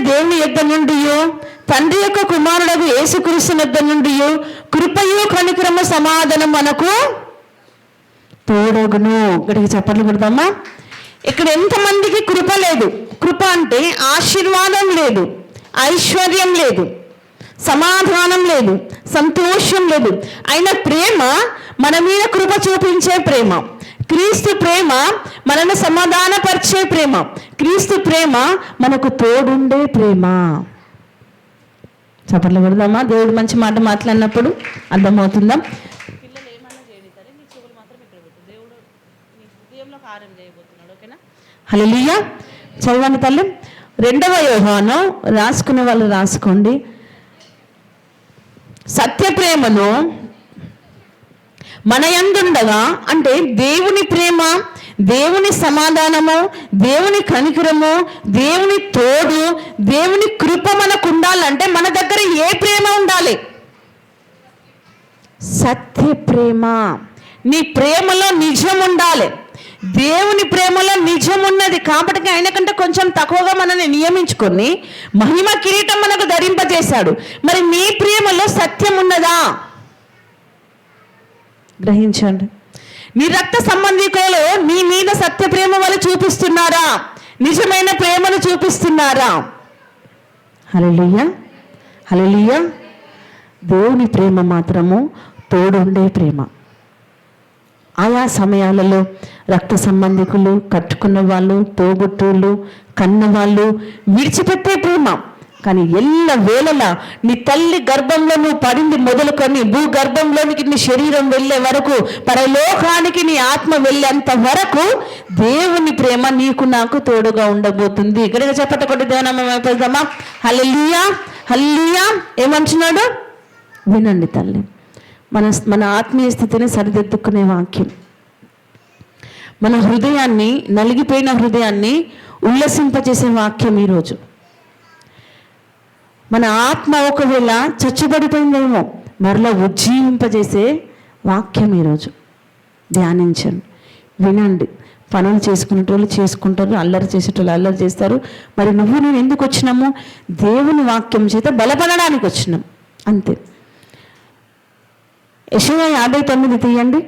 దేవుని యొద్ద నుండి, తండ్రి యొక్క కుమారుడగు యేసుక్రీస్తు యొద్ద నుండి కృపయు కనికరము సమాధానం మనకు తోడగును. ఇక్కడికి చప్పట్లు కొడతామా? ఇక్కడ ఎంతమందికి కృప లేదు? కృప అంటే ఆశీర్వాదం లేదు, ఐశ్వర్యం లేదు, సమాధానం లేదు, సంతోషం లేదు. అయిన ప్రేమ మన మీద కృప చూపించే ప్రేమ. క్రీస్తు ప్రేమ మనల్ని సమాధానపరిచే ప్రేమ. క్రీస్తు ప్రేమ మనకు తోడుండే ప్రేమ. చప్పట్లు కొడదామా? దేవుడు మంచి మాట మాట్లాడినప్పుడు అర్థమవుతుందా? పిల్లలు ఏమన్నా చేయనిస్తారే, నీ చెవులు మాత్రం ఇక్కడ పెట్టు. దేవుడు నీ హృదయంలో కార్యం చేయబోతున్నాడు. ఓకేనా? హల్లెలూయా. చదవండి తల్లి. 2వ యోహాను రాసుకునే వాళ్ళు రాసుకోండి. సత్య ప్రేమను మన యందుండగా, అంటే దేవుని ప్రేమ, దేవుని సమాధానము, దేవుని కనికరము, దేవుని తోడు, దేవుని కృప మనకు ఉండాలంటే మన దగ్గర ఏ ప్రేమ ఉండాలి? సత్య ప్రేమ. నీ ప్రేమలో నిజం ఉండాలి. దేవుని ప్రేమలో నిజం ఉన్నది కాబట్టి ఆయన కంటే కొంచెం తక్కువగా మనల్ని నియమించుకొని మహిమ కిరీటం మనకు ధరింపజేశాడు. మరి నీ ప్రేమలో సత్యం ఉన్నదా? గ్రహించండి. నీ రక్త సంబంధికులు నీ మీద సత్య ప్రేమ వాళ్ళు చూపిస్తున్నారా? నిజమైన ప్రేమను చూపిస్తున్నారా? హల్లెలూయా, హల్లెలూయా. దేవుని ప్రేమ మాత్రము తోడుండే ప్రేమ. ఆయా సమయాలలో రక్త సంబంధికులు, కట్టుకున్న వాళ్ళు, తోబుట్టువులు, కన్నవాళ్ళు విడిచిపెట్టే ప్రేమ. కానీ ఎల్ల వేళలా నీ తల్లి గర్భంలో నువ్వు పడింది మొదలుకొని భూగర్భంలోనికి నీ శరీరం వెళ్ళే వరకు, పరలోకానికి నీ ఆత్మ వెళ్ళేంత వరకు దేవుని ప్రేమ నీకు నాకు తోడుగా ఉండబోతుంది. ఇక్కడికి చెప్పటకొట్టి దేవునామం అయిపోదామా? హల్లెలూయా, హల్లెలూయా. ఏమంటున్నాడు? వినండి తల్లి. మన ఆత్మీయ స్థితిని సరిదిద్దుకునే వాక్యం. మన హృదయాన్ని, నలిగిపోయిన హృదయాన్ని ఉల్లసింపజేసే వాక్యం ఈరోజు. మన ఆత్మ ఒకవేళ చచ్చుబడిపోయిందేమో మరలా ఉజ్జీవింపజేసే వాక్యం ఈరోజు. ధ్యానించండి, వినండి. పనులు చేసుకునేటోళ్ళు చేసుకుంటారు, అల్లరి చేసేటోళ్ళు అల్లరి చేస్తారు. మరి నువ్వు నేను ఎందుకు వచ్చినాము? దేవుని వాక్యం చేత బలపడడానికి వచ్చినాం, అంతే. యెషయా 59 తీయండి.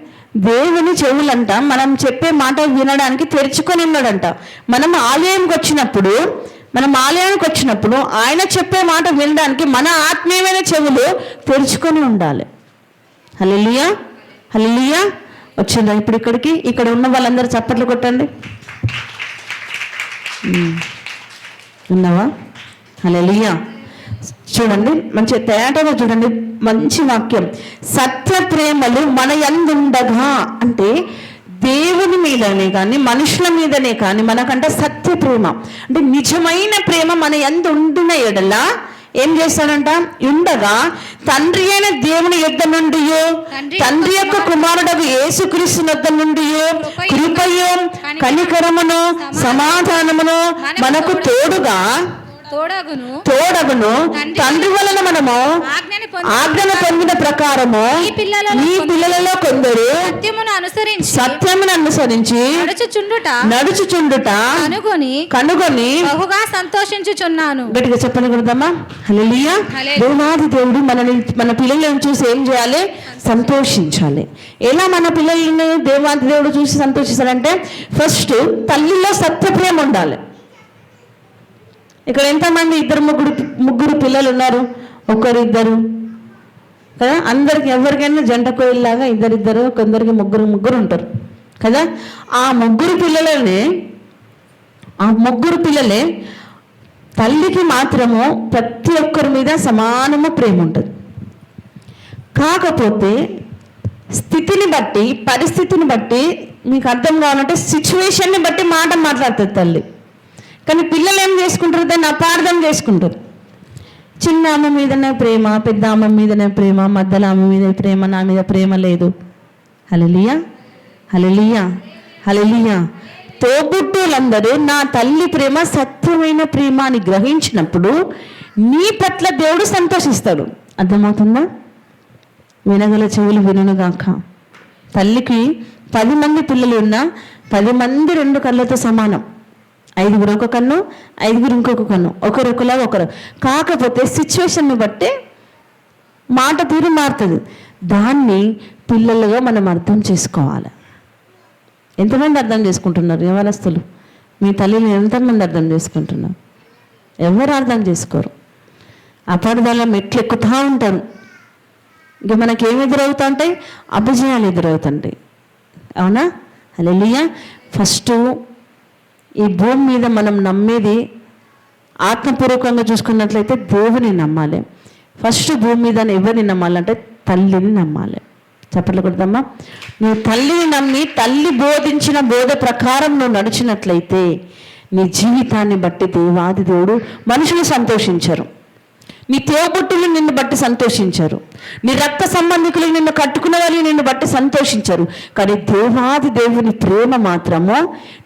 దేవుని చెవులంట మనం చెప్పే మాట వినడానికి తెరుచుకొని ఉన్నాడంట. మనం ఆలయానికి వచ్చినప్పుడు ఆయన చెప్పే మాట వినడానికి మన ఆత్మీయమైన చెవులు తెరుచుకొని ఉండాలి. హల్లెలూయా, హల్లెలూయా. వచ్చిందా ఇప్పుడు ఇక్కడికి? ఇక్కడ ఉన్న వాళ్ళందరూ చప్పట్లు కొట్టండి. ఉన్నావా? హల్లెలూయా. చూడండి, మంచి తేటగా చూడండి, మంచి వాక్యం. సత్య ప్రేమలు మన యందుండగా, అంటే దేవుని మీదనే కానీ మనుషుల మీదనే కానీ మనకంటే సత్య ప్రేమ అంటే నిజమైన ప్రేమ మన యందు ఉండిన ఎడల ఏం చేస్తాడంట? ఉండగా తండ్రి అయిన దేవుని యొద్ద నుండి, తండ్రి యొక్క కుమారుడగు యేసుక్రీస్తు యొద్ద నుండి కృపయు కనికరమును సమాధానమును మనకు తోడగును. తండ్రి వలన మనము ఆజ్ఞను పొందిన ప్రకారము ఈ పిల్లలలో కొందరు సత్యమును అనుసరించి నడుచుచుండుట కనుగొని బహుగా సంతోషించుచున్నాను. గట్టిగా చెప్పని కొడదామా? హల్లెలూయా. దేవాది దేవుడు మన పిల్లలను చూసి ఏం చేయాలి? సంతోషించాలి. ఎలా మన పిల్లల్ని దేవాది దేవుడు చూసి సంతోషిస్తాడంటే, ఫస్ట్ తల్లిలో సత్య ప్రేమ ఉండాలి. ఇక్కడ ఎంతమంది? ముగ్గురు పిల్లలు ఉన్నారు, ఒకరిద్దరు కదా. అందరికి ఎవరికైనా జంట కోయిల్లాగా ఇద్దరిద్దరు, కొందరికి ముగ్గురు ఉంటారు కదా. ఆ ముగ్గురు పిల్లలే తల్లికి మాత్రము ప్రతి ఒక్కరి మీద సమానము ప్రేమ ఉంటుంది. కాకపోతే స్థితిని బట్టి, పరిస్థితిని బట్టి, మీకు అర్థం కావాలంటే సిచ్యువేషన్ని బట్టి మాట మాట్లాడుతుంది తల్లి. కానీ పిల్లలు ఏం చేసుకుంటారు? దాన్ని అపార్థం చేసుకుంటారు. చిన్న ఆమె మీదనే ప్రేమ, పెద్ద ఆమె మీదనే ప్రేమ, మధ్యలో ఆమె మీద ప్రేమ, నా మీద ప్రేమ లేదు. హల్లెలూయా, హల్లెలూయా, హల్లెలూయా. తోబుట్టువులందరూ నా తల్లి ప్రేమ సత్యమైన ప్రేమ అని గ్రహించినప్పుడు నీ పట్ల దేవుడు సంతోషిస్తాడు. అర్థమవుతుందా? వినగల చెవులు వినుగాక. తల్లికి 10 మంది పిల్లలు ఉన్నా 10 మంది 2 కళ్ళతో సమానం. 5 ఒక కన్ను, 5 ఇంకొక కన్ను, ఒకరు ఒకలాగా ఒకరు. కాకపోతే సిచ్యువేషన్ని బట్టి మాట తీరు మారుతుంది. దాన్ని పిల్లలుగా మనం అర్థం చేసుకోవాలి. ఎంతమంది అర్థం చేసుకుంటున్నారు? యవనస్తులు మీ తల్లిని ఎంతమంది అర్థం చేసుకుంటున్నారు? ఎవరు అర్థం చేసుకోరు. అపార్థాల మెట్లు ఎక్కుతూ ఉంటారు. ఇంక మనకేమి ఎదురవుతా ఉంటాయి? అపజయాలు ఎదురవుతుంటాయి. అవునా? హల్లెలూయా. ఫస్ట్ ఈ భూమి మీద మనం నమ్మేది ఆత్మపూర్వకంగా చూసుకున్నట్లయితే దేవుని నమ్మాలి. ఫస్ట్ భూమి మీద ఎవరిని నమ్మాలంటే తల్లిని నమ్మాలి. చెప్పట్లు కొడతామా? నువ్వు తల్లిని నమ్మి తల్లి బోధించిన బోధ ప్రకారం నువ్వు నడిచినట్లయితే నీ జీవితాన్ని బట్టి దేవాది దేవుడు మనుషులు సంతోషించరు. నీ తోబుట్టులు నిన్ను బట్టి సంతోషించరు. నీ రక్త సంబంధికులు నిన్ను కట్టుకున్న వాళ్ళు నిన్ను బట్టి సంతోషించరు. కానీ దేవాది దేవుని ప్రేమ మాత్రము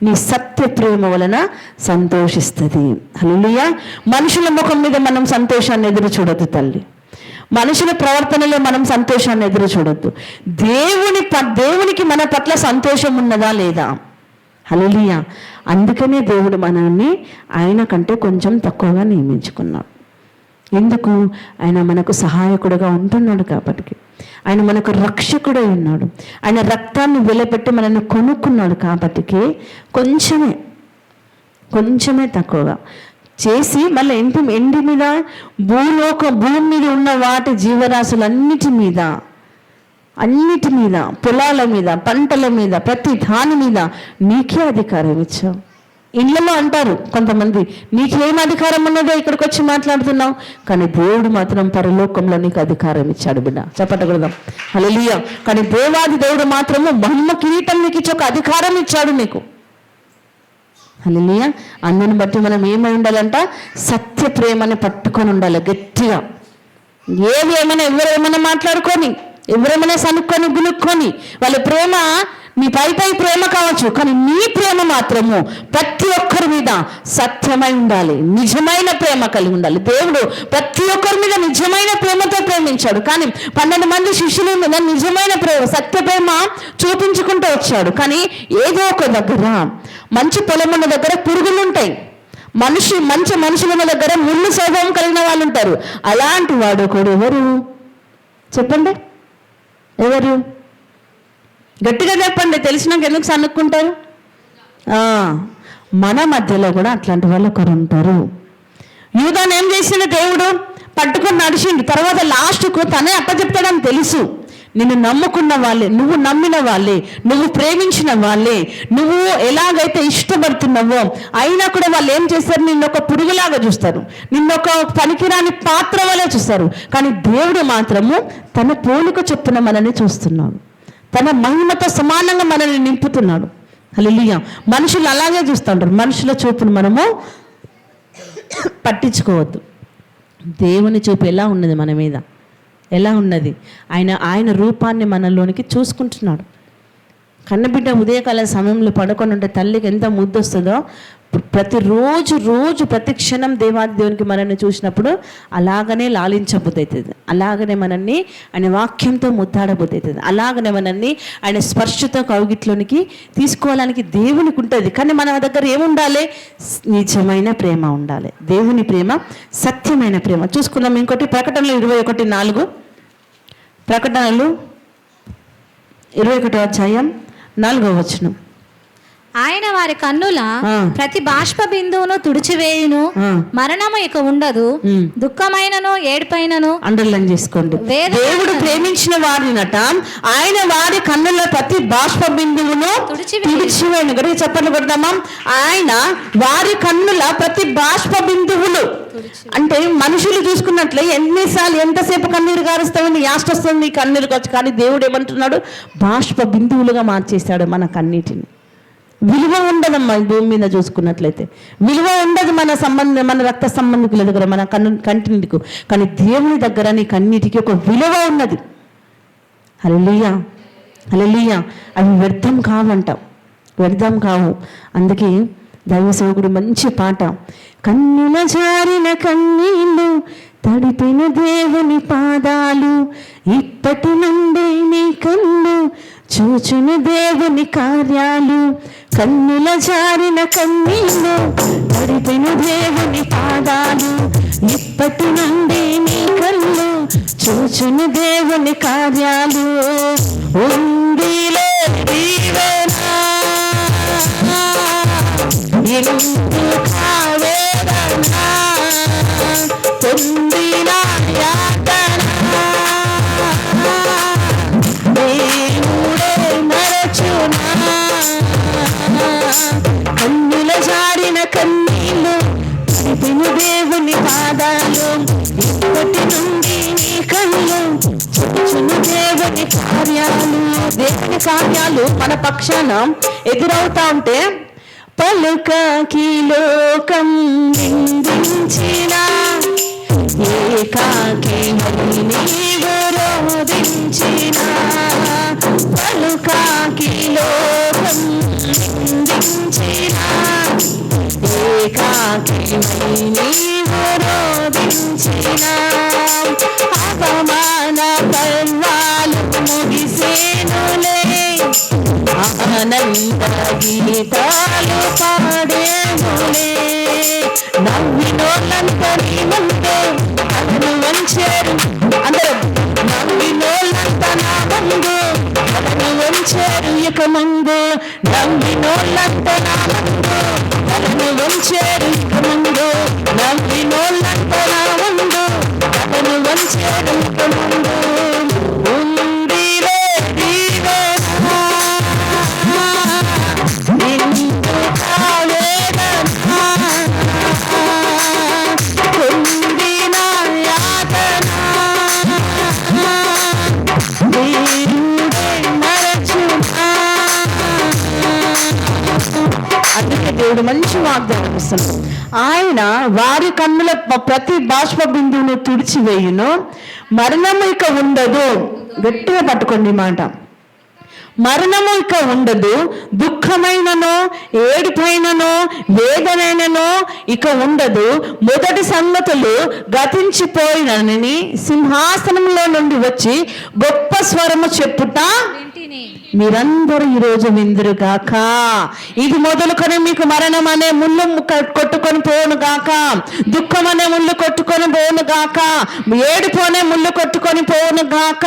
నీ సత్య ప్రేమ వలన సంతోషిస్తుంది. హల్లెలూయా. మనుషుల ముఖం మీద మనం సంతోషాన్ని ఎదురు చూడొద్దు తల్లి. మనుషుల ప్రవర్తనలో మనం సంతోషాన్ని ఎదురు చూడొద్దు. దేవునికి మన పట్ల సంతోషం ఉన్నదా లేదా? హల్లెలూయా. అందుకనే దేవుడు మనల్ని ఆయన కంటే కొంచెం తక్కువగా నియమించుకున్నాడు. ఎందుకు? ఆయన మనకు సహాయకుడుగా ఉంటున్నాడు కాబట్టి. ఆయన మనకు రక్షకుడై ఉన్నాడు. ఆయన రక్తాన్ని వెలపెట్టి మనల్ని కొనుక్కున్నాడు కాబట్టి కొంచెమే తక్కువగా చేసి మళ్ళీ ఎండి మీద భూమి మీద ఉన్న వాటి జీవరాశులన్నిటి మీద పొలాల మీద పంటల మీద ప్రతి దాని మీద నీకే అధికారం ఇచ్చావు. ఇళ్ళలో అంటారు కొంతమంది, నీకేం అధికారం ఉన్నదో ఇక్కడికి వచ్చి మాట్లాడుతున్నావు. కానీ దేవుడు మాత్రం పరలోకంలో నీకు అధికారం ఇచ్చాడు బిడ్డ. చెప్పటకూడదాం. హల్లెలూయా. కానీ దేవాది దేవుడు మాత్రము మహిమ కిరీటం నీకు ఇచ్చి ఒక అధికారం ఇచ్చాడు నీకు. హల్లెలూయా. అందుని బట్టి మనం ఏమై ఉండాలంట? సత్య ప్రేమని పట్టుకొని ఉండాలి గట్టిగా. ఏమైనా ఎవరేమైనా మాట్లాడుకొని, ఎవరేమైనా సనుక్కొని గునుక్కొని, వాళ్ళ ప్రేమ నీ పై ప్రేమ కావచ్చు, కానీ నీ ప్రేమ మాత్రము ప్రతి ఒక్కరి మీద సత్యమై ఉండాలి. నిజమైన ప్రేమ కలిగి ఉండాలి. దేవుడు ప్రతి ఒక్కరి మీద నిజమైన ప్రేమతో ప్రేమించాడు. కానీ 12 మంది శిష్యుల మీద నిజమైన ప్రేమ, సత్య ప్రేమ చూపించుకుంటూ వచ్చాడు. కానీ ఏదో ఒక దగ్గర, మంచి పొలమున్న దగ్గర పురుగులు ఉంటాయి, మంచి మనుషుల దగ్గర ముళ్ళు స్వభావం కలిగిన వాళ్ళు ఉంటారు. అలాంటి వాడు ఒకడు ఎవరు చెప్పండి? ఎవరు? గట్టిగా చెప్పండి. తెలిసినాక ఎందుకు సన్నుక్కుంటారు? మన మధ్యలో కూడా అట్లాంటి వాళ్ళు ఒకరు ఉంటారు. యూదాను ఏం చేసిండు? దేవుడు పట్టుకొని నడిచిండు. తర్వాత లాస్ట్కు తనే అప్పచెప్తాడని తెలుసు. నిన్ను నమ్ముకున్న వాళ్ళే, నువ్వు నమ్మిన వాళ్ళే, నువ్వు ప్రేమించిన వాళ్ళే, నువ్వు ఎలాగైతే ఇష్టపడుతున్నావో అయినా కూడా వాళ్ళు ఏం చేస్తారు? నిన్నొక పురుగులాగా చూస్తారు, నిన్నొక పనికిరాని పాత్ర వలె చూస్తారు. కానీ దేవుడు మాత్రము తన పోలిక చొప్పున మనల్ని చూస్తున్నాడు. తన మహిమతో సమానంగా మనల్ని నింపుతున్నాడు. హల్లెలూయా. మనుషులు అలాగే చూస్తుంటారు. మనుషుల చూపును మనము పట్టించుకోవద్దు. దేవుని చూపు ఎలా ఉన్నది మన మీద? ఎలా ఉన్నది? ఆయన రూపాన్ని మనలోనికి చూసుకుంటున్నాడు. కన్నబిడ్డ ఉదయకాల సమయంలో పడుకొని ఉంటే తల్లికి ఎంత ముద్దు వస్తుందో, ప్రతి క్షణం దేవాది దేవునికి మనల్ని చూసినప్పుడు అలాగనే లాలించబోతుంది, అలాగనే మనల్ని ఆయన వాక్యంతో ముద్దాడబోతుంది, అలాగనే మనల్ని ఆయన స్పర్శతో కౌగిట్లోనికి తీసుకోవడానికి దేవునికి ఉంటుంది. కానీ మన దగ్గర ఏముండాలి? నిజమైన ప్రేమ ఉండాలి. దేవుని ప్రేమ, సత్యమైన ప్రేమ. చూసుకుందాం ఇంకోటి. ప్రకటనలు 21:4. ప్రకటనలు 21వ అధ్యాయం 4వ వచనం. ఆయన వారి కన్నుల ప్రతి బాష్ప బిందువును తుడిచివేయును, మరణము ఇక ఉండదు, దుఃఖమైనను ఏడుపైనను. అండర్లైన్ చేసుకోండి. దేవుడు ప్రేమించిన వారినట ఆయన వారి కన్నుల ప్రతి బాష్ప బిందువును తుడిచివేయును. గట్టిగా చెప్పండి కొడతామా? ఆయన వారి కన్నుల ప్రతి బాష్ప బిందువులు అంటే మనుషులు చూసుకున్నట్లే ఎన్నిసార్లు ఎంతసేపు కన్నీరు గారుస్తామని యాస్ట్ వస్తుంది కన్నీరు వచ్చి. కానీ దేవుడు ఏమంటున్నాడు? బాష్ప బిందువులుగా మార్చేస్తాడు మన కన్నీటిని. విలువ ఉండదమ్మా ఈ భూమి మీద చూసుకున్నట్లయితే. విలువ ఉండదు మన రక్త సంబంధికుల దగ్గర, మన కంటికి. కానీ దేవుని దగ్గర నీ కన్నీటికి ఒక విలువ ఉన్నది. హల్లెలూయా. హల్లెలూయా. అవి వ్యర్థం కావు. అందుకే దైవ సేవకుడు మంచి పాట, కన్నుల జారిన కన్నీళ్ళు తడిపిన దేవుని పాదాలు, ఇప్పటి నుండి నీ కన్ను చూచుని దేవుని కార్యాలు, కన్నుల జారిన కన్నీళ్ళు తడిపెను దేవుని పాదాలు, ఇప్పటి నుండి నీ కళ్ళు చూచును దేవుని కార్యాలు. ఉందిలే దీవెన ఎందుకా వేదన, పొందిన యాతన దేవుడే మరచునా. కన్నుల జారిన కన్నీళ్ళు తడిపెను దేవుని పాదాలు, ఇప్పటి నుండి నీ కళ్ళు చూచును దేవుని కార్యాలు. దేవుని కార్యాలు మన పక్షాన ఎదురవుతా ఉంటే పలుకకి లోకం నిందించిన, ఏకాకి నీవు రోధించిన, పలుకకి లోకం నిందించిన, ఏకాకి నీవు రోధించిన, అవమాన పర్వాలు ముగిసేనులే, ఆనంద గీతాలు పాడేములే. నవ్వినోళ్ళంతా నీ ముందే తలను వంచారు, అందరం నవ్వినోళ్ళంతా నా ముందు తలను వంచారు. ఇక ముందు నవ్వినోళ్ళంతా నా ముందు తలను వంచారు, ఇక ముందు నవ్వినోళ్ళంతా నా ముందు తలను వంచారు, ఇక ముందు. ఉందిలే దీవెన ఎందుకా వేదన, పొందిన యాతన దేవుడే మరచునా. అందుకే దేవుడు మంచి వాగ్దానం ఇస్తున్నాడు. ఆయన వారి కన్నుల ప్రతి బాష్ప బిందువును తుడిచివేయును, మరణము ఇక ఉండదు. గట్టిగా పట్టుకోండి ఈ మాట. మరణము ఇక ఉండదు, దుఃఖమైనను ఏడుపైనను వేదనైనను ఇక ఉండదు. మొదటి సంగతులు గతించిపోయినని సింహాసనంలో నుండి వచ్చి గొప్ప స్వరము చెప్పుట మీరందరూ ఈరోజు విందురుగాక. ఇది మొదలుకొని మీకు మరణం అనే ముళ్ళు కొట్టుకొని పోను గాక, దుఃఖం అనే ముళ్ళు కొట్టుకొని పోను గాక, ఏడుపు అనే ముళ్ళు కొట్టుకొని పోను గాక.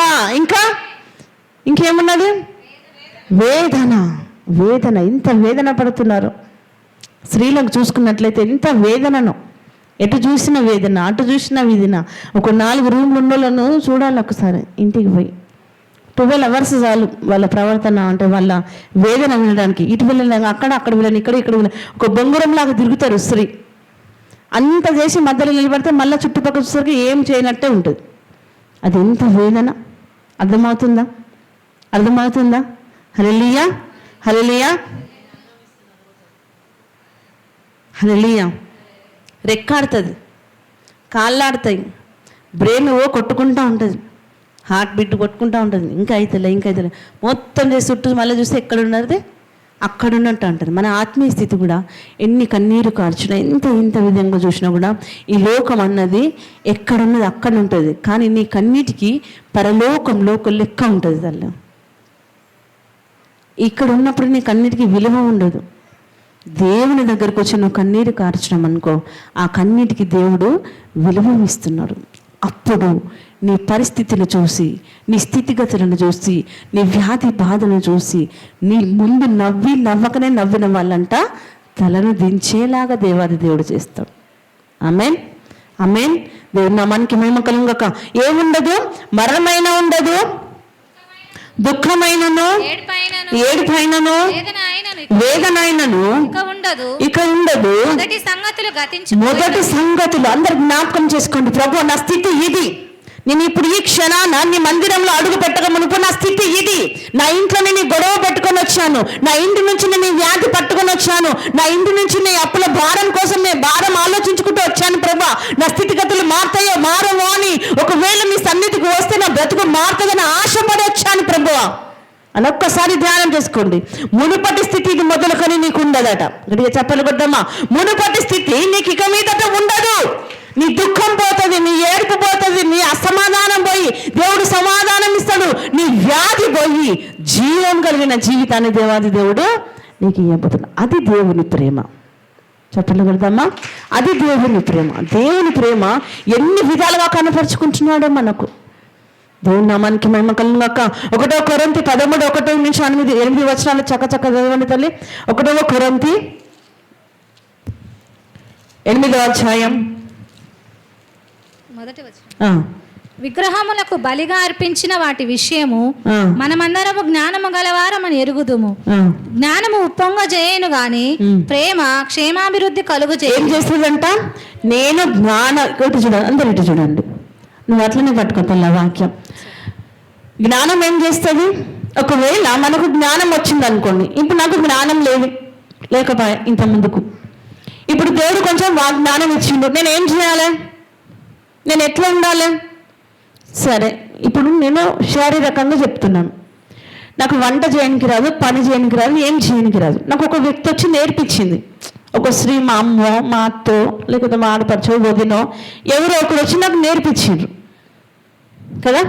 ఇంకేమున్నది? వేదన. వేదన, ఇంత వేదన పడుతున్నారు స్త్రీలకు చూసుకున్నట్లయితే. ఇంత వేదనను, ఎటు చూసిన వేదన, అటు చూసిన వేదన. ఒక 4 రూమ్లు ఉన్నోళ్ళను చూడాలి ఒకసారి ఇంటికి పోయి. 12 hours చాలు వాళ్ళ ప్రవర్తన, అంటే వాళ్ళ వేదన వినడానికి. ఇటు వెళ్ళిన అక్కడ, అక్కడ వెళ్ళని ఇక్కడ, ఇక్కడ వెళ్ళని ఒక బొంగురంలాగా తిరుగుతారు స్త్రీ. అంత చేసి మధ్యలో నిలబడితే మళ్ళీ చుట్టుపక్కల చూసరికి ఏం చేయనట్టే ఉంటుంది. అది ఎంత వేదన. అర్థమవుతుందా? అర్థమవుతుందా? హల్లెలూయా, హల్లెలూయా, హల్లెలూయా. రెక్కాడుతుంది, కాళ్ళాడుతాయి, బ్రెయిన్ కొట్టుకుంటూ ఉంటుంది, హార్ట్ బీట్ కొట్టుకుంటూ ఉంటుంది. ఇంకా అవుతలే, ఇంకా అవుతలే, మొత్తం చేసి చుట్టూ మళ్ళీ చూస్తే ఎక్కడున్నది అక్కడున్నట్టు ఉంటుంది. మన ఆత్మీయ స్థితి కూడా ఎన్ని కన్నీరు కార్చినా, ఇంత విధంగా చూసినా కూడా ఈ లోకం అన్నది ఎక్కడున్నది అక్కడ ఉంటుంది. కానీ నీ కన్నీటికి పరలోకంలో ఒక లెక్క ఉంటుంది. తల్లి ఇక్కడ ఉన్నప్పుడు నీ కన్నీటికి విలువ ఉండదు. దేవుని దగ్గరకు వచ్చి నువ్వు కన్నీరు కార్చడం అనుకో, ఆ కన్నీటికి దేవుడు విలువ ఇస్తున్నాడు. అప్పుడు నీ పరిస్థితిని చూసి, నీ స్థితిగతులను చూసి, నీ వ్యాధి బాధను చూసి, నీ ముందు నవ్వకనే నవ్విన వాళ్ళంట తలను దించేలాగా దేవాది దేవుడు చేస్తాడు. ఆమేన్, ఆమేన్. దేవుడు నామానికి మహిమ కలుగుగాక. ఏముండదు? మరణమైనా ఉండదు, దుఃఖమైనను ఏడుపైనను వేదనైనను ఇక ఉండదు. మొదటి సంగతులు అందరు జ్ఞాపకం చేసుకోండి. ప్రభు, నా స్థితి ఇది. నేను ఇప్పుడు ఈ క్షణాన నీ మందిరంలో అడుగు పెట్టక మునుపు నా స్థితి ఇది. నా ఇంట్లో నేను గొడవ పెట్టుకొని వచ్చాను, నా ఇంటి నుంచి నేను వ్యాధి పట్టుకొని వచ్చాను, నా ఇంటి నుంచి నేను అప్పుల భారం కోసం నేను భారం ఆలోచించుకుంటూ వచ్చాను. ప్రభా, నా స్థితిగతులు మారుతాయో మారవో అని, ఒకవేళ మీ సన్నిధికి వస్తే నా బ్రతుకు మారుతుందని ఆశపడి వచ్చాను ప్రభు అని ఒక్కసారి ధ్యానం చేసుకోండి. మునుపటి స్థితి ఇది మొదలుకొని నీకు ఉండదట. గట్టిగా చెప్పలు కొద్దమ్మా. మునుపటి స్థితి నీకు ఇక మీదట ఉండదు. నీ దుఃఖం పోతుంది, నీ ఏడుపు పోతుంది, నీ అసమాధానం పోయి దేవుడు సమాధానం ఇస్తాడు. నీ వ్యాధి పోయి జీవం కలిగిన జీవితాన్ని దేవాది దేవుడు నీకు ఇవ్వబోతున్నా. అది దేవుని ప్రేమ. చెప్పండి కదమ్మా, అది దేవుని ప్రేమ. దేవుని ప్రేమ ఎన్ని విధాలుగా కనపరుచుకుంటున్నాడో మనకు. దేవుని నామానికి మహిమ కలుగాక. 1 కొరింథీ 13:1-8 చక్క చదవండి తల్లి. 1 కొరింథీ 8వ అధ్యాయం. మొదటి వచనం. విగ్రహములకు బలిగా అర్పించిన వాటి విషయము మనమందరము జ్ఞానము గలవారమని ఎరుగుదుము. జ్ఞానము ఉప్పొంగ చేయను గాని ప్రేమ క్షేమాభివృద్ధి కలుగు చేయ. ఏం చేస్తుందంట? నేను ఇటు చూడండి, అందరు ఇటు చూడండి. నువ్వు అట్లనే పట్టుకోతల్లా వాక్యం. జ్ఞానం ఏం చేస్తుంది? ఒకవేళ మనకు జ్ఞానం వచ్చింది అనుకోండి. ఇప్పుడు నాకు జ్ఞానం లేకపోయా ఇంత ముందుకు. ఇప్పుడు దేవుడు కొంచెం జ్ఞానం ఇచ్చిండు. నేను ఏం చేయాలి? నేను ఎట్లా ఉండాలి? సరే, ఇప్పుడు నేను శారీరకంగా చెప్తున్నాను. నాకు వంట చేయడానికి రాదు, పని చేయడానికి రాదు, ఏం చేయడానికి రాదు. నాకు ఒక వ్యక్తి వచ్చి నేర్పించింది. ఒక స్త్రీ, మా అమ్మో, మా అత్తో, లేకపోతే మా ఆడపడుచో, వదినో, ఎవరో ఒకరు వచ్చి నాకు నేర్పించిండ్రు కదా.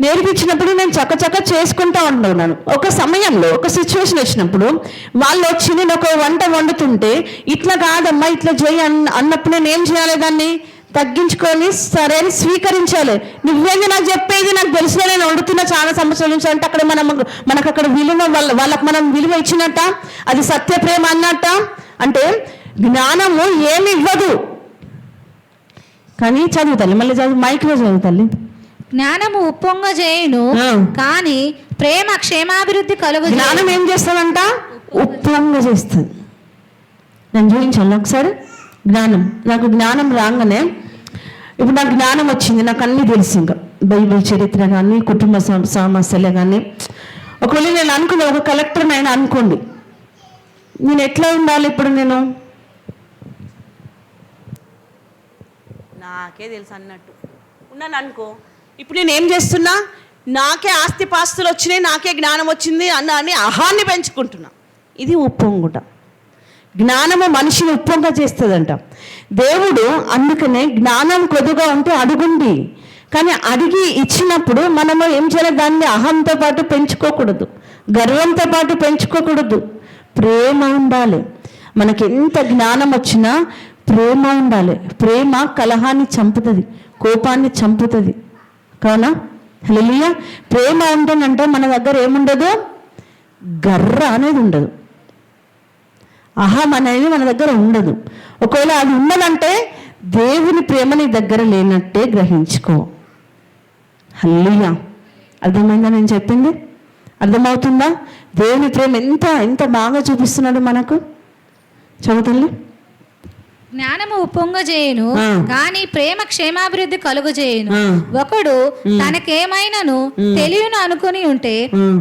నేర్పించినప్పుడు నేను చక్క చేసుకుంటా ఉంటున్నాను. ఒక సమయంలో ఒక సిచ్యువేషన్ వచ్చినప్పుడు వాళ్ళు వచ్చి నేను ఒక వంట వండుతుంటే ఇట్లా కాదమ్మా ఇట్లా చేయి అన్నప్పుడు నేను ఏం చేయాలి? దాన్ని తగ్గించుకొని సరే అని స్వీకరించాలి. నువ్వేంది నాకు చెప్పేది? నాకు తెలిసిన నేను వండుతున్నా చాలా సంవత్సరాల నుంచి అంటే అక్కడ మనకు అక్కడ విలువ వాళ్ళకి మనం విలువ ఇచ్చినట్ట, అది సత్య ప్రేమ అన్నట్ట. అంటే జ్ఞానము ఏమి ఇవ్వదు. కానీ చదువుతాలి, మళ్ళీ మైక్లో చదువుతాలి. జ్ఞానము ఉప్పొంగ చేయను కానీ ప్రేమ క్షేమాభివృద్ధి కలుగు. జ్ఞానం ఏం చేస్తుందంట? ఉప్పొంగ చేస్తుంది. నేను చూపించాను ఒకసారి. నాకు జ్ఞానం రాగానే, ఇప్పుడు నాకు జ్ఞానం వచ్చింది, నాకు అన్నీ తెలుసు. ఇంకా బైబిల్ చరిత్ర కానీ, కుటుంబ సమస్యలే కానీ. ఒకవేళ నేను అనుకున్నా ఒక కలెక్టర్ అయినా అనుకోండి, నేను ఎట్లా ఉండాలి? ఇప్పుడు నేను నాకే తెలుసు అన్నట్టు ఉన్నాను అనుకో. ఇప్పుడు నేను ఏం చేస్తున్నా? నాకే ఆస్తిపాస్తులు వచ్చినాయి, నాకే జ్ఞానం వచ్చింది అని అహాన్ని పెంచుకుంటున్నా. ఇది ఉప్పొంగుట. జ్ఞానము మనిషిని ఉప్పొంగ చేస్తుందంట. దేవుడు అందుకనే జ్ఞానం కొద్దిగా ఉంటే అడుగుండి, కానీ అడిగి ఇచ్చినప్పుడు మనము ఏం చేయాలి? దాన్ని అహంతో పాటు పెంచుకోకూడదు, గర్వంతో పాటు పెంచుకోకూడదు. ప్రేమ ఉండాలి. మనకి ఎంత జ్ఞానం వచ్చినా ప్రేమ ఉండాలి. ప్రేమ కలహాన్ని చంపుతుంది, కోపాన్ని చంపుతుంది. కావున హల్లెలూయా. ప్రేమ ఉంటుందంటే మన దగ్గర ఏముండదు? గర్ర అనేది ఉండదు, అహం అనేది మన దగ్గర ఉండదు. ఒకవేళ అది ఉన్నదంటే దేవుని ప్రేమ నీ దగ్గర లేనట్టే గ్రహించుకో. హల్లెలూయా. అర్థమైందా నేను చెప్పింది? అర్థమవుతుందా? దేవుని ప్రేమ ఎంత బాగా చూపిస్తున్నాడు మనకు. చదువుతుంది. జ్ఞానము ఉప్పొంగ చేయను కానీ ప్రేమ క్షేమాభివృద్ధి కలుగు చేయను. ఒకడు తనకేమైనను తెలియను అనుకుని ఉంటే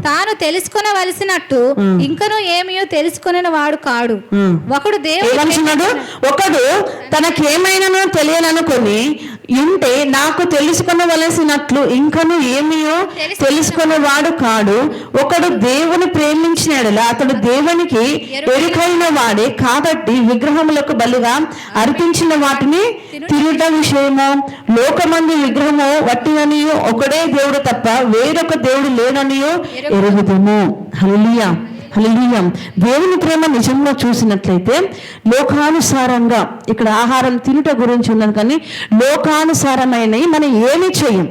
తాను తెలుసుకొనవలసినట్టు ఇంకనూ ఏమయో తెలుసుకునే వాడు కాడు. ఒకడు ఒకడు తనకేమైనను తెలియననుకొని ఉంటే నాకు తెలుసుకొనవలసినట్లు ఇంకను ఏమయో తెలుసుకునేవాడు కాడు. ఒకడు దేవుని ప్రేమించినడలా అతడు దేవునికి ఎరుకైన వాడే. కాబట్టి విగ్రహములకు బలిగా అర్పించిన వాటిని తిరుట విషయము లోకమందు విగ్రహము వట్టిననియో ఒకడే దేవుడు తప్ప వేరొక దేవుడు లేననియో ఎరుగుదుము. హల్లెలూయా. హల్లెలూయా. దేవుని ప్రేమ నిజంగా చూసినట్లయితే లోకానుసారంగా, ఇక్కడ ఆహారం తినుట గురించి ఉన్నది కానీ లోకానుసారమైనవి మనం ఏమీ చేయం.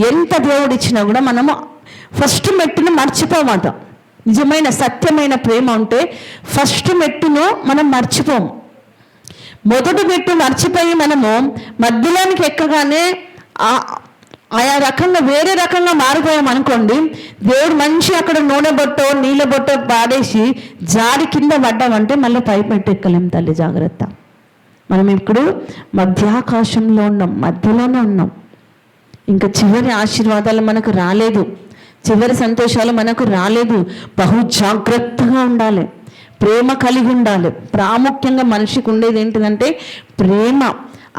ఎంత దేవుడు ఇచ్చినా కూడా మనము ఫస్ట్ మెట్టును మర్చిపోమాట. నిజమైన సత్యమైన ప్రేమ ఉంటే ఫస్ట్ మెట్టును మనం మర్చిపోము. మొదటి మెట్టు మర్చిపోయి మనము మధ్యలోనికి ఎక్కగానే ఆయా రకంగా వేరే రకంగా మారిపోయాం అనుకోండి, దేవుడు మంచి అక్కడ నూనె బొట్టో నీళ్ళ బొట్టో పాడేసి జారి కింద పడ్డామంటే మళ్ళీ పై మెట్టు ఎక్కలేం. తల్లి జాగ్రత్త. మనం ఇప్పుడు మధ్యాకాశంలో ఉన్నాం, మధ్యలోనే ఉన్నాం. ఇంకా చివరి ఆశీర్వాదాలు మనకు రాలేదు, చివరి సంతోషాలు మనకు రాలేదు. బహు జాగ్రత్తగా ఉండాలి, ప్రేమ కలిగి ఉండాలి. ప్రాముఖ్యంగా మనిషికి ఉండేది ఏంటిదంటే ప్రేమ.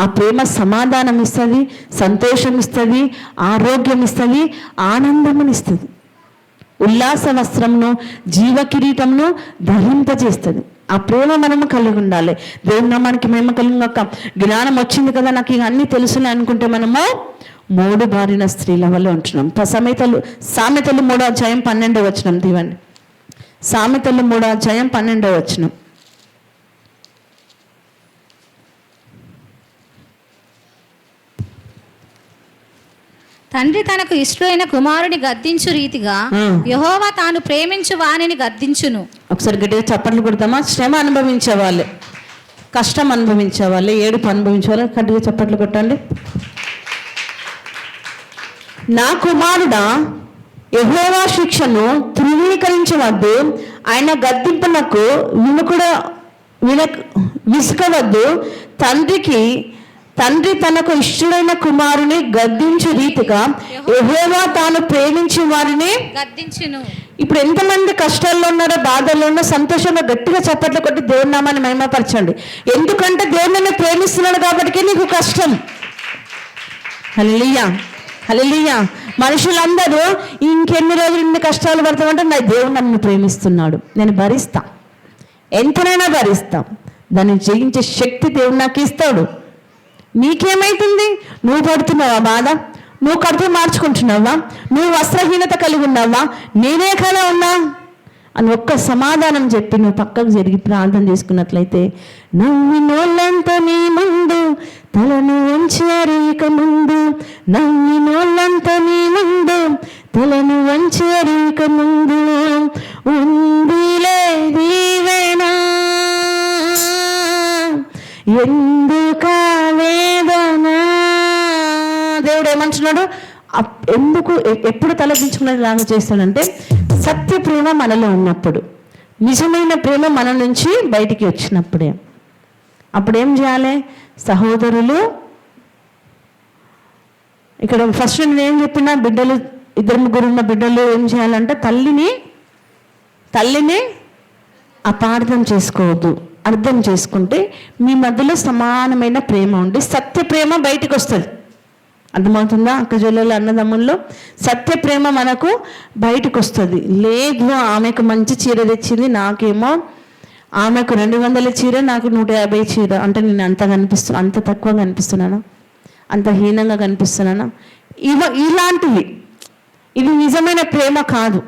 ఆ ప్రేమ సమాధానం ఇస్తుంది, సంతోషం ఇస్తుంది, ఆరోగ్యం ఇస్తుంది, ఆనందమునిస్తుంది, ఉల్లాస వస్త్రంను జీవ కిరీటంను ధరింపజేస్తుంది. ఆ ప్రేమ మనము కలిగి ఉండాలి. దేవుని నామానికి మేము కలిగి జ్ఞానం వచ్చింది కదా నాకు ఇక అన్నీ తెలుసులే అనుకుంటే మనము మూడు బారిన స్త్రీల వల్ల ఉంటున్నాం. సామెతలు 3వ అధ్యాయం 12వ వచనం తీవండి. సామెతలు 3:12. తండ్రి తనకు ఇష్టమైన కుమారుని గద్దించు రీతిగా యెహోవా తాను ప్రేమించు వానిని గద్దించును. ఒకసారి గట్టిగా చప్పట్లు కొడతామా? శ్రమ అనుభవించే వాళ్ళే, కష్టం అనుభవించే వాళ్ళే, ఏడుపు అనుభవించే వాళ్ళే గట్టిగా చప్పట్లు కొట్టండి. నా కుమారుడా, యెహోవా శిక్షను ధృవీకరించవద్దు, ఆయన గద్దింపునకు విసుకవద్దు. తండ్రి తనకు ఇష్టమైన కుమారుని గద్దించు రీతిగా యెహోవా తాను ప్రేమించే వారిని గద్దించును. ఇప్పుడు ఎంతమంది కష్టాల్లో ఉన్నారో, బాధల్లో ఉన్నారో, సంతోషంగా గట్టిగా చప్పట్లు కొట్టి దేవుని నామాన్ని మహిమపరచండి. ఎందుకంటే దేవుడు నన్ను ప్రేమిస్తున్నాడు కాబట్టి నీకు కష్టం. హల్లెలూయా, హల్లెలూయా. మనుషులందరూ ఇంకెన్ని రోజులు ఇన్ని కష్టాలు పడతామంటే నా దేవుడు నన్ను ప్రేమిస్తున్నాడు, నేను భరిస్తా, ఎంతనైనా భరిస్తా, దాన్ని జయించే శక్తి దేవుడు నాకు ఇస్తాడు. నీకేమైతుంది? నువ్వు పడుతున్నావా బాధ? నువ్వు కడుపు మార్చుకుంటున్నావా? నువ్వు వస్త్రహీనత కలిగి ఉన్నావా? నేనే కదా ఉన్నా అని ఒక్క సమాధానం చెప్పి నువ్వు పక్కకు జరిగి ప్రార్థన చేసుకున్నట్లయితే, నవ్వినోళ్ళంతా నీ ముందు తలను వంచారిక ముందు, నవ్వినోళ్ళంతా నీ ముందు తలను వంచారిక ముందు, ఉందిలే దీవెనా ఎందుక వేదన. దేవుడు ఏమంటున్నాడు? ఎందుకు ఎప్పుడు తలదించుకునేది లాగా చేస్తాడంటే, సత్య ప్రేమ మనలో ఉన్నప్పుడు, నిజమైన ప్రేమ మన నుంచి బయటికి వచ్చినప్పుడే. అప్పుడేం చేయాలి? సహోదరులు, ఇక్కడ ఫస్ట్ నేను ఏం చెప్పినా, బిడ్డలు 2-3 ఉన్న బిడ్డలు ఏం చేయాలంటే, తల్లిని అపార్థం చేసుకోవద్దు. అర్థం చేసుకుంటే మీ మధ్యలో సమానమైన ప్రేమ ఉండి సత్య ప్రేమ బయటికి వస్తుంది. అర్థమవుతుందా? అక్క చెల్లెలు అన్నదమ్ముల్లో సత్య ప్రేమ మనకు బయటకు వస్తుంది. లేదు, ఆమెకు మంచి చీర తెచ్చింది, నాకేమో ఆమెకు 200 చీర, నాకు 150 చీర, అంటే నేను అంత తక్కువ కనిపిస్తున్నానా? అంత హీనంగా కనిపిస్తున్నానా? ఇలాంటివి, ఇది నిజమైన ప్రేమ కాదు.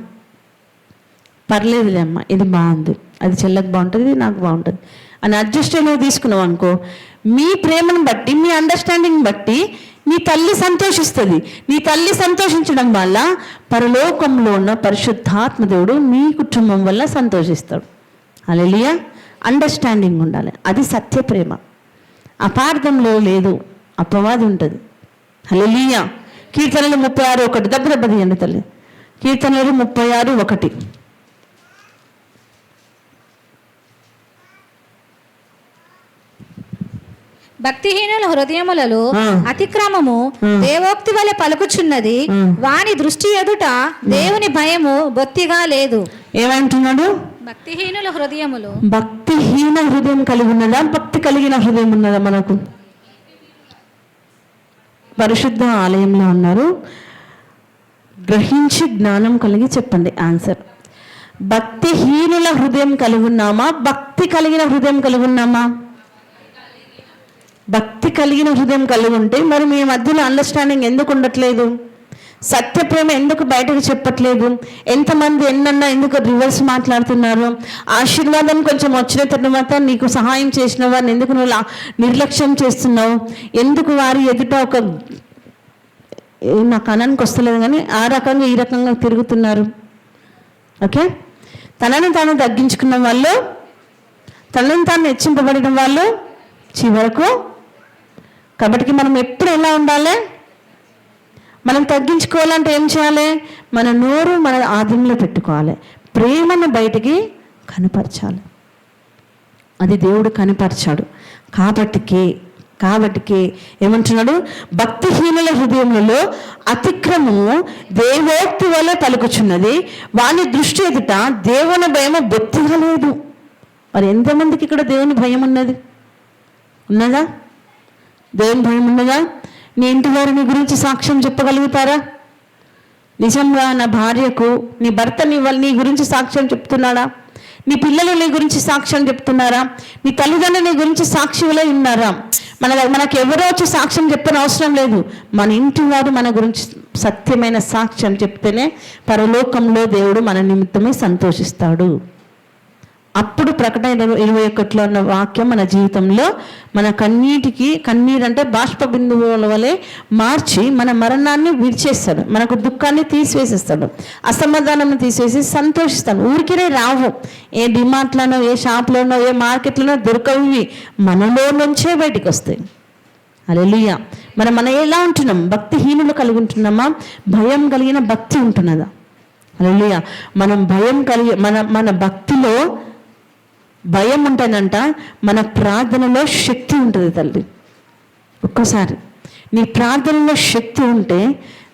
పర్లేదులే అమ్మ, ఇది బాగుంది, అది చెల్లెకు బాగుంటుంది, నాకు బాగుంటుంది అని అడ్జస్ట్ నువ్వు తీసుకున్నావు అనుకో, మీ ప్రేమను బట్టి, మీ అండర్స్టాండింగ్ బట్టి నీ తల్లి సంతోషిస్తుంది. నీ తల్లి సంతోషించడం వల్ల పరలోకంలో ఉన్న పరిశుద్ధాత్మ దేవుడు నీ కుటుంబం వల్ల సంతోషిస్తాడు. హల్లెలూయా. అండర్స్టాండింగ్ ఉండాలి, అది సత్య ప్రేమ. అపార్థంలో లేదు, అపవాది ఉంటుంది. హల్లెలూయా. కీర్తనలు 36:1 దెబ్బ తీయండి తల్లి. కీర్తనలు 36:1. భక్తిహీనుల హృదయములలో అతిక్రమము దేవోక్తి వలె పలుకుచున్నది, వాని దృష్టి ఎదుట దేవుని భయము బొత్తిగా లేదు. ఏమంటున్నాడు? భక్తిహీనుల హృదయములు. భక్తిహీన హృదయం కలిగి ఉన్నదా? భక్తి కలిగిన హృదయం ఉన్నదా? మనకు పరిశుద్ధ ఆలయంలో ఉన్నారు, గ్రహించి జ్ఞానం కలిగి చెప్పండి ఆన్సర్. భక్తిహీనుల హృదయం కలిగి ఉన్నామా? భక్తి కలిగిన హృదయం కలిగి ఉన్నామా? భక్తి కలిగిన హృదయం కలిగి ఉంటే మరి మీ మధ్యలో అండర్స్టాండింగ్ ఎందుకు ఉండట్లేదు? సత్య ప్రేమ ఎందుకు బయటకు చెప్పట్లేదు? ఎంతమంది ఎన్నన్నా ఎందుకు రివర్స్ మాట్లాడుతున్నారు? ఆశీర్వాదం కొంచెం వచ్చిన తర్వాత నీకు సహాయం చేసిన వారిని ఎందుకు నువ్వు నిర్లక్ష్యం చేస్తున్నావు? ఎందుకు వారి ఎదుట ఒక నాకు అనానికి వస్తలేదు కానీ ఆ రకంగా ఈ రకంగా తిరుగుతున్నారు? ఓకే, తనని తాను తగ్గించుకున్న వాళ్ళు, తనని తాను హెచ్చింపబడిన వాళ్ళు చివరకు. కాబట్టి మనం ఎప్పుడు ఎలా ఉండాలి? మనం తగ్గించుకోవాలంటే ఏం చేయాలి? మన నోరు మన ఆధీనంలో పెట్టుకోవాలి, ప్రేమను బయటికి కనపరచాలి. అది దేవుడు కనపరచాడు. కాబట్టికే ఏమంటున్నాడు? భక్తిహీనుల హృదయములలో అతిక్రమము దేవోక్తి వల్ల పలుకుచున్నది, వాని దృష్టి ఎదుట దేవుని భయము బొత్తిగా లేదు. మరి ఎంతమందికి ఇక్కడ దేవుని భయం ఉన్నదా? దేవుని భయం ఉన్నదా? నీ ఇంటి వారు నీ గురించి సాక్ష్యం చెప్పగలుగుతారా? నిజంగా నా భార్యకు నీ భర్త నీ గురించి సాక్ష్యం చెప్తున్నాడా? నీ పిల్లలు నీ గురించి సాక్ష్యం చెప్తున్నారా? నీ తల్లిదండ్రులు నీ గురించి సాక్షులై ఉన్నారా? మనకు ఎవరో వచ్చి సాక్ష్యం చెప్పని అవసరం లేదు. మన ఇంటి వారు మన గురించి సత్యమైన సాక్ష్యం చెప్తేనే పరలోకంలో దేవుడు మన నిమిత్తమే సంతోషిస్తాడు. అప్పుడు ప్రకటన 21లో ఉన్న వాక్యం మన జీవితంలో మన కన్నీరు అంటే బాష్ప బిందువుల వలె మార్చి మన మరణాన్ని విడిచేస్తాడు, మనకు దుఃఖాన్ని తీసివేసేస్తాడు, అసమాధానాన్ని తీసివేసి సంతోషిస్తాడు. ఊరికినే రావు, ఏ డిమార్ట్లోనో ఏ షాప్లోనో ఏ మార్కెట్లోనో దొరకవి, మనలో నుంచే బయటికి వస్తాయి. హల్లెలూయా. మనం ఎలా ఉంటున్నాం? భక్తిహీనులు కలిగి ఉంటున్నామా? భయం కలిగిన భక్తి ఉంటున్నదా? హల్లెలూయా. మనం భయం కలిగి మన భక్తిలో భయం ఉంటేనంట మన ప్రార్థనలో శక్తి ఉంటుంది తల్లి. ఒక్కసారి నీ ప్రార్థనలో శక్తి ఉంటే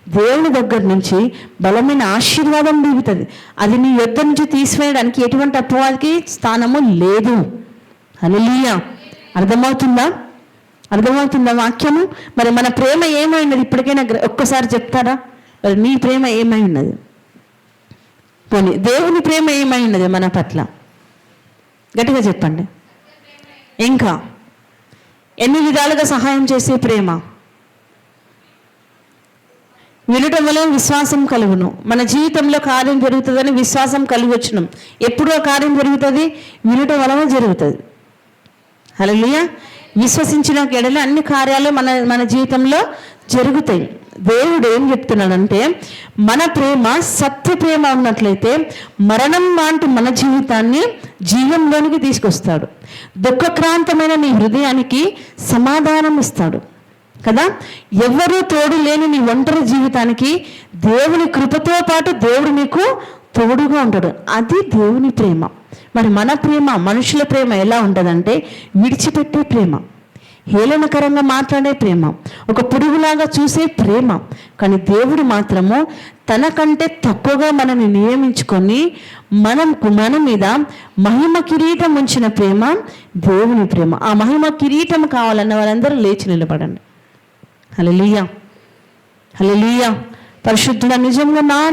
దేవుని దగ్గర నుంచి బలమైన ఆశీర్వాదం దిగుతుంది. అది నీ యొద్ద నుంచి తీసివేయడానికి ఎటువంటి అపవాదికి స్థానము లేదు. హల్లెలూయా. అర్థమవుతుందా వాక్యము? మరి మన ప్రేమ ఏమైనది? ఇప్పటికైనా ఒక్కసారి చెప్తారా? మరి నీ ప్రేమ ఏమై ఉన్నది? పోనీ దేవుని ప్రేమ ఏమై ఉన్నది మన పట్ల? గట్టిగా చెప్పండి. ఇంకా ఎన్ని విధాలుగా సహాయం చేసే ప్రేమ? వినటం వల్ల విశ్వాసం కలుగును. మన జీవితంలో కార్యం జరుగుతుందని విశ్వాసం కలిగి వచ్చినాం. ఎప్పుడో కార్యం జరుగుతుంది? వినటం వలన జరుగుతుంది. హల్లెలూయా. విశ్వసించిన ఎడల అన్ని కార్యాలు మన జీవితంలో జరుగుతాయి. దేవుడు ఏం చెప్తున్నాడంటే, మన ప్రేమ సత్య ప్రేమ ఉన్నట్లయితే మరణం లాంటి మన జీవితాన్ని జీవంలోనికి తీసుకొస్తాడు. దుఃఖక్రాంతమైన నీ హృదయానికి సమాధానం ఇస్తాడు కదా. ఎవరూ తోడు లేని నీ ఒంటరి జీవితానికి దేవుని కృపతో పాటు దేవుడు నీకు తోడుగా ఉంటాడు. అది దేవుని ప్రేమ. మరి మన ప్రేమ, మనుషుల ప్రేమ ఎలా ఉంటుందంటే విడిచిపెట్టే ప్రేమ, హేళనకరంగా మాట్లాడే ప్రేమ, ఒక పురుగులాగా చూసే ప్రేమ. కానీ దేవుడు మాత్రము తనకంటే తక్కువగా మనల్ని నియమించుకొని మన మీద మహిమ కిరీటం ఉంచిన ప్రేమ దేవుని ప్రేమ. ఆ మహిమ కిరీటం కావాలన్న వాళ్ళందరూ లేచి నిలబడండి. హల్లెలూయా. హల్లెలూయా. పరిశుద్ధుడా, నిజంగా నా